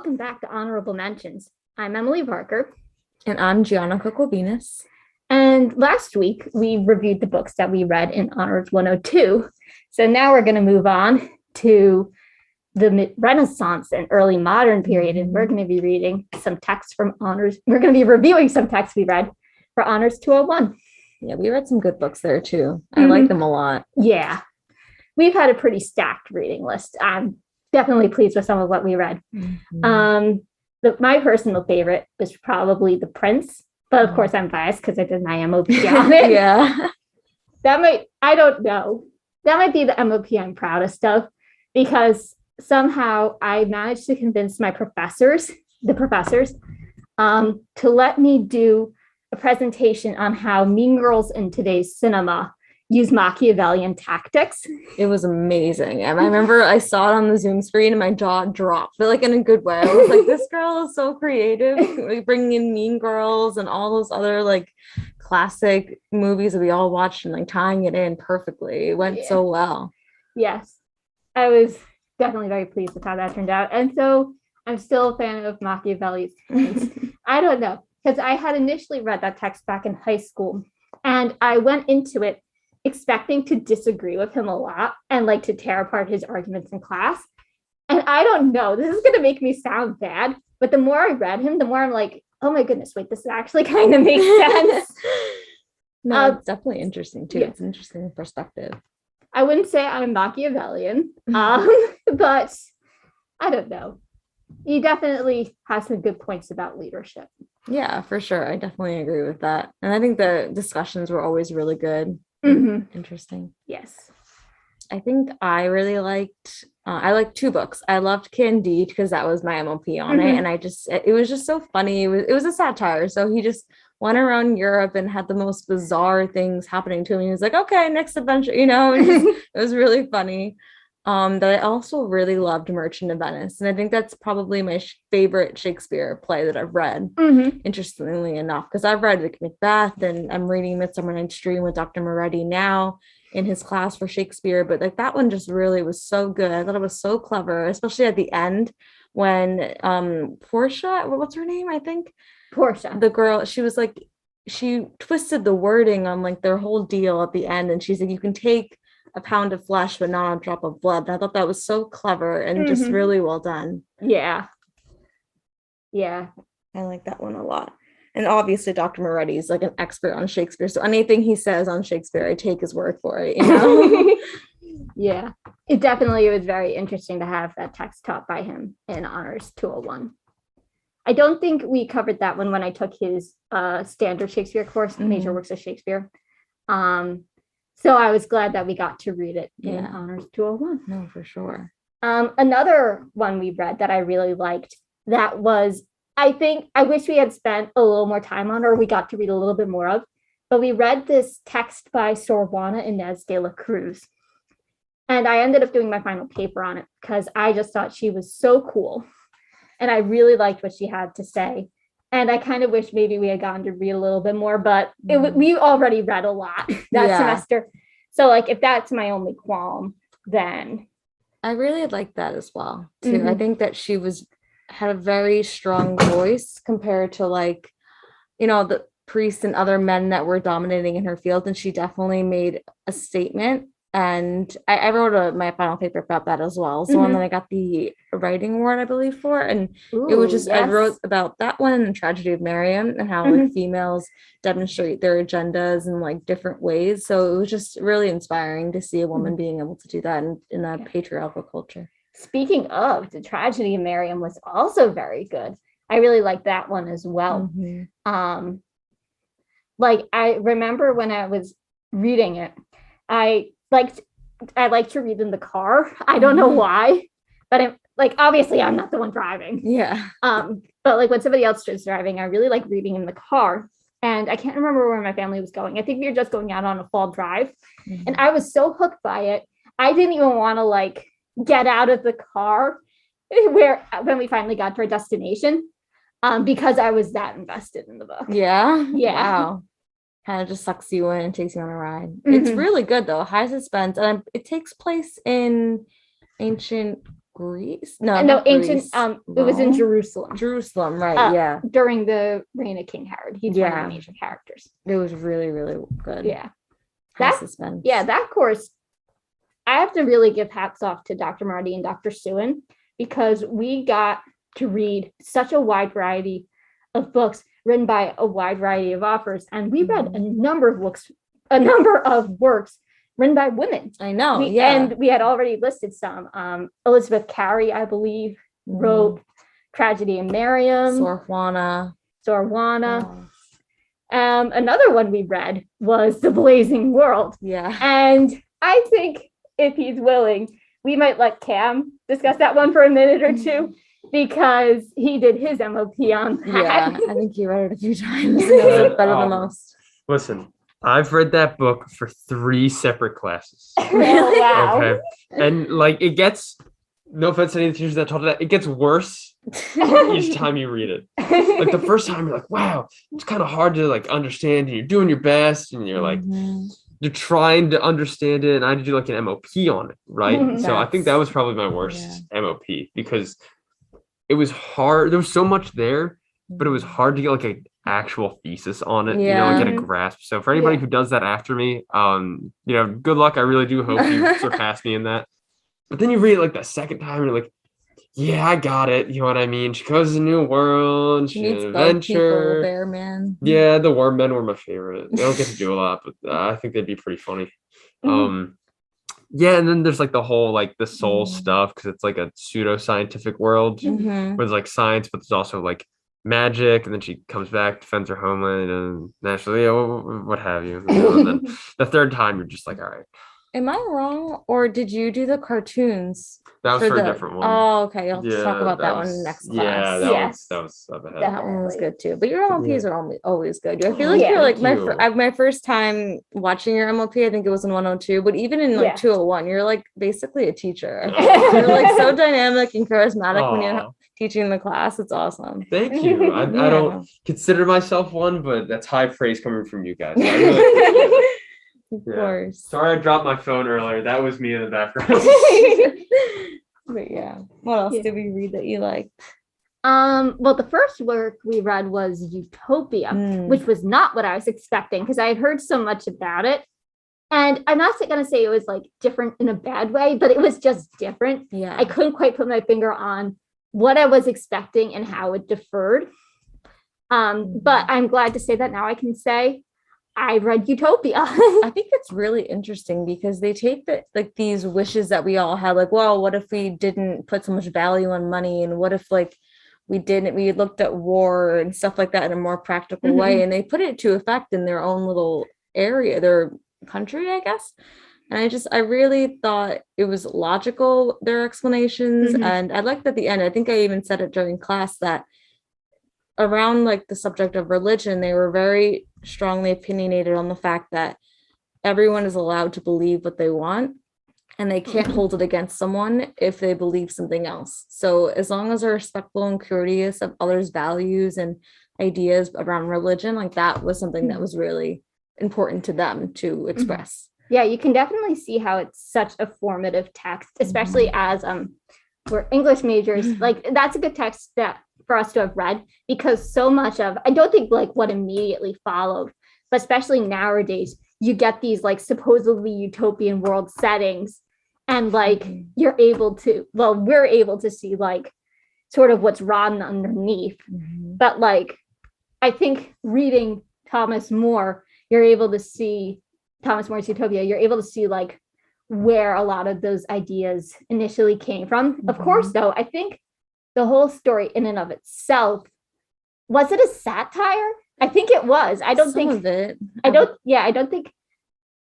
Welcome back to Honorable Mentions. I'm Emily Parker. And I'm Gianna Venus. And last week, we reviewed the books that we read in Honors 102. So now we're going to move on to the Renaissance and early modern period. And we're going to be reading some texts from Honors. We're going to be reviewing some texts we read for Honors 201. Yeah, we read some good books there too. I like them a lot. Yeah. We've had a pretty stacked reading list. I'm definitely pleased with some of what we read. My personal favorite was probably The Prince, but of course I'm biased because I did my MOP on it. Yeah. I don't know. That might be the MOP I'm proudest of, because somehow I managed to convince the professors, to let me do a presentation on how Mean Girls in today's cinema use Machiavellian tactics. It was amazing. And I remember I saw it on the Zoom screen and my jaw dropped, but like in a good way. I was like, this girl is so creative, like bringing in Mean Girls and all those other like classic movies that we all watched and like tying it in perfectly. It went so well. Yes. I was definitely very pleased with how that turned out. And so I'm still a fan of Machiavelli's Prince. I don't know, because I had initially read that text back in high school and I went into it expecting to disagree with him a lot and like to tear apart his arguments in class. And I don't know, this is going to make me sound bad, but the more I read him, the more I'm like, oh my goodness, wait, this actually kind of makes sense. No, it's definitely interesting too. Yeah. It's an interesting perspective. I wouldn't say I'm Machiavellian, but I don't know. He definitely has some good points about leadership. Yeah, for sure. I definitely agree with that. And I think the discussions were always really good. Interesting. Yes. I think I really liked, I liked two books. I loved Candide because that was my MOP on it. And it was just so funny. It was a satire. So he just went around Europe and had the most bizarre things happening to him. He was like, okay, next adventure, it was really funny. That I also really loved Merchant of Venice. And I think that's probably my favorite Shakespeare play that I've read, interestingly enough, because I've read like Macbeth and I'm reading Midsummer Night's Dream with Dr. Moretti now in his class for Shakespeare. But like that one just really was so good. I thought it was so clever, especially at the end when Portia, what's her name? I think Portia, the girl, she was like, she twisted the wording on like their whole deal at the end. And she's like, you can take a pound of flesh, but not a drop of blood. I thought that was so clever and just really well done. Yeah. I like that one a lot. And obviously Dr. Moretti is like an expert on Shakespeare. So anything he says on Shakespeare, I take his word for it, Yeah. It definitely was very interesting to have that text taught by him in Honors 201. I don't think we covered that one when I took his standard Shakespeare course, Major Works of Shakespeare. So I was glad that we got to read it in Honors 201. No, for sure. Another one we read that I really liked, that was, I wish we had spent a little more time on, or we got to read a little bit more of, but we read this text by Sor Juana Inez de la Cruz. And I ended up doing my final paper on it because I just thought she was so cool. And I really liked what she had to say. And I kind of wish maybe we had gotten to read a little bit more, but we already read a lot that semester. So like, if that's my only qualm, then. I really like that as well, too. I think that she had a very strong voice compared to like, the priests and other men that were dominating in her field. And she definitely made a statement. And I wrote my final paper about that as well. So one that I got the writing award, I believe, for. And it was just, I wrote about that one and Tragedy of Miriam and how like females demonstrate their agendas in like different ways. So it was just really inspiring to see a woman being able to do that in a patriarchal culture. Speaking of, the Tragedy of Miriam was also very good. I really liked that one as well. Like I remember when I was reading it, I like to read in the car. I don't know why, but I'm like, obviously I'm not the one driving. Yeah. But like when somebody else is driving, I really like reading in the car. And I can't remember where my family was going. I think we were just going out on a fall drive. And I was so hooked by it. I didn't even want to like get out of the car when we finally got to our destination, because I was that invested in the book. Yeah. Wow. Kind of just sucks you in and takes you on a ride. It's really good though. High suspense. And it takes place in ancient Greece? No, No, not ancient. Greece. It was in Rome? Jerusalem. Jerusalem, right? Yeah. During the reign of King Herod. He's one of the major characters. It was really, really good. Yeah. High suspense. Yeah, that course, I have to really give hats off to Dr. Marty and Dr. Sewin, because we got to read such a wide variety of books written by a wide variety of authors. And we read a number of works written by women. I know. And we had already listed some. Elizabeth Carey, I believe, wrote Tragedy of Miriam. Sor Juana. Another one we read was The Blazing World. Yeah. And I think if he's willing, we might let Cam discuss that one for a minute or two, because he did his MOP on that. Yeah, I think he read it a few times. It was better than most. Listen, I've read that book for 3 separate classes. Really? Wow. Okay. And like, it gets, no offense to any of the teachers that taught that, it gets worse each time you read it. Like the first time you're like, wow, it's kind of hard to like understand, and you're doing your best, and you're like, you're trying to understand it, and I had to do like an MOP on it, right? So I think that was probably my worst MOP, because it was hard. There was so much there, but it was hard to get like an actual thesis on it, get a grasp. So for anybody who does that after me, good luck. I really do hope you surpass me in that. But then you read it like the second time, and you're like, yeah, I got it. You know what I mean? She goes to a new world. She meets an adventure. Bear man. Yeah, the worm men were my favorite. They don't get to do a lot, but I think they'd be pretty funny. Yeah, and then there's like the whole like the soul stuff, because it's like a pseudo-scientific world where there's like science, but there's also like magic, and then she comes back, defends her homeland, and naturally, what have you. And then the third time, you're just like, all right. Am I wrong, or did you do the cartoons? That was for a different one. Oh, okay. I'll talk about that one next class. Yeah, that was up ahead. That one was good too. But your MOPs are always good. I feel like you're like my first time watching your MOP. I think it was in 102, but even in like 201, you're like basically a teacher. You're like so dynamic and charismatic when you're teaching the class. It's awesome. Thank you. I don't consider myself one, but that's high praise coming from you guys. I really Of course. Sorry, I dropped my phone earlier. That was me in the background. But yeah, what else did we read that you liked? Well, the first work we read was Utopia, which was not what I was expecting, because I had heard so much about it. And I'm not going to say it was like different in a bad way, but it was just different. Yeah. I couldn't quite put my finger on what I was expecting and how it differed. But I'm glad to say that now I can say I read Utopia. I think it's really interesting because they take these wishes that we all had, like, well, what if we didn't put so much value on money? And what if like we looked at war and stuff like that in a more practical way, and they put it to effect in their own little area, their country, I guess. And I really thought it was logical, their explanations. And I liked at the end, I think I even said it during class, that around like the subject of religion, they were very strongly opinionated on the fact that everyone is allowed to believe what they want, and they can't hold it against someone if they believe something else. So as long as they're respectful and courteous of others' values and ideas around religion, like that was something that was really important to them to express. Yeah, you can definitely see how it's such a formative text, especially as we're English majors. Like that's a good text that for us to have read, because so much of, I don't think like what immediately followed, but especially nowadays, you get these like supposedly utopian world settings, and like we're able to see like sort of what's rotten underneath. But like, I think reading Thomas More's Utopia, you're able to see like where a lot of those ideas initially came from. Of course, though, I think the whole story in and of itself, was it a satire? I think it was. I don't think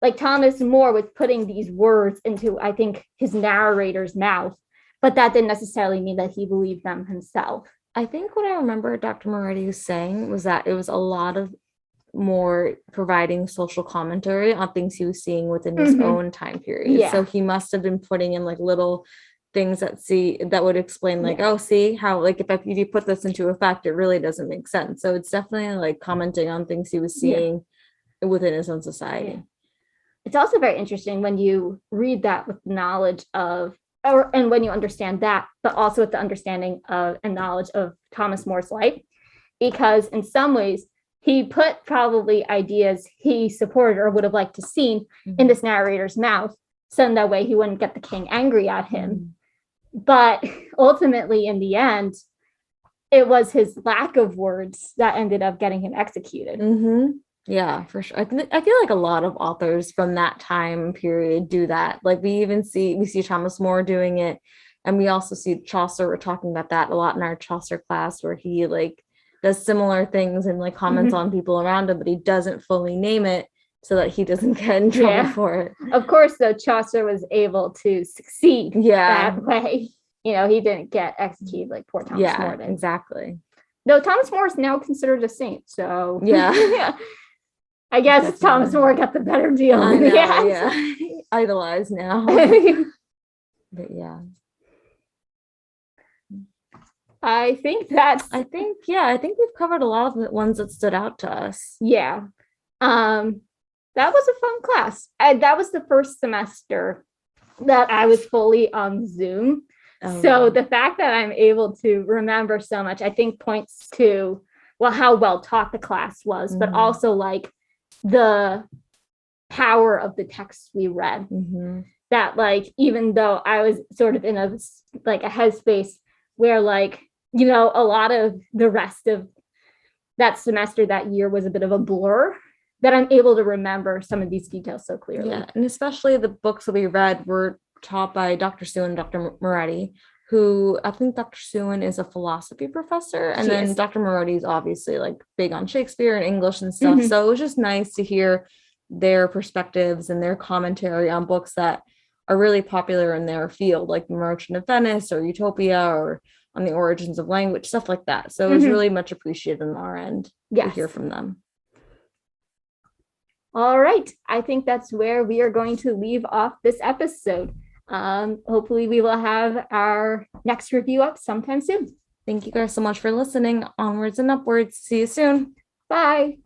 like Thomas More was putting these words into, I think, his narrator's mouth, but that didn't necessarily mean that he believed them himself. I think what I remember Dr. Moretti was saying was that it was a lot of more providing social commentary on things he was seeing within his own time period. Yeah. So he must have been putting in like little things that would explain like, oh, see how like if you put this into effect, it really doesn't make sense. So it's definitely like commenting on things he was seeing within his own society. It's also very interesting when you read that with knowledge of and when you understand that, but also with the understanding of and knowledge of Thomas More's life, because in some ways he put probably ideas he supported or would have liked to see in this narrator's mouth, so that way he wouldn't get the king angry at him. But ultimately, in the end, it was his lack of words that ended up getting him executed. Yeah, for sure. I feel like a lot of authors from that time period do that. Like we see Thomas More doing it, and we also see Chaucer. We're talking about that a lot in our Chaucer class, where he like does similar things and like comments on people around him, but he doesn't fully name it so that he doesn't get in trouble for it. Of course, though, Chaucer was able to succeed that way. You know, he didn't get executed like poor Thomas More did. Exactly. Though Thomas More is now considered a saint, so yeah. I guess definitely. Thomas More got the better deal. I know, idolized now. But yeah. I think we've covered a lot of the ones that stood out to us. Yeah. That was a fun class. That was the first semester that I was fully on Zoom. So the fact that I'm able to remember so much, I think points to, well, how well taught the class was, but also like the power of the text we read. That like, even though I was sort of in a headspace where like, you know, a lot of the rest of that semester that year was a bit of a blur, that I'm able to remember some of these details so clearly. Yeah, and especially the books that we read were taught by Dr. Sewin and Dr. Moretti, who I think Dr. Sewin is a philosophy professor, and then Dr. Moretti is obviously like big on Shakespeare and English and stuff. So it was just nice to hear their perspectives and their commentary on books that are really popular in their field, like Merchant of Venice or Utopia, or on the origins of language, stuff like that. So it was really much appreciated on our end to hear from them. All right. I think that's where we are going to leave off this episode. Hopefully we will have our next review up sometime soon. Thank you guys so much for listening. Onwards and upwards. See you soon. Bye.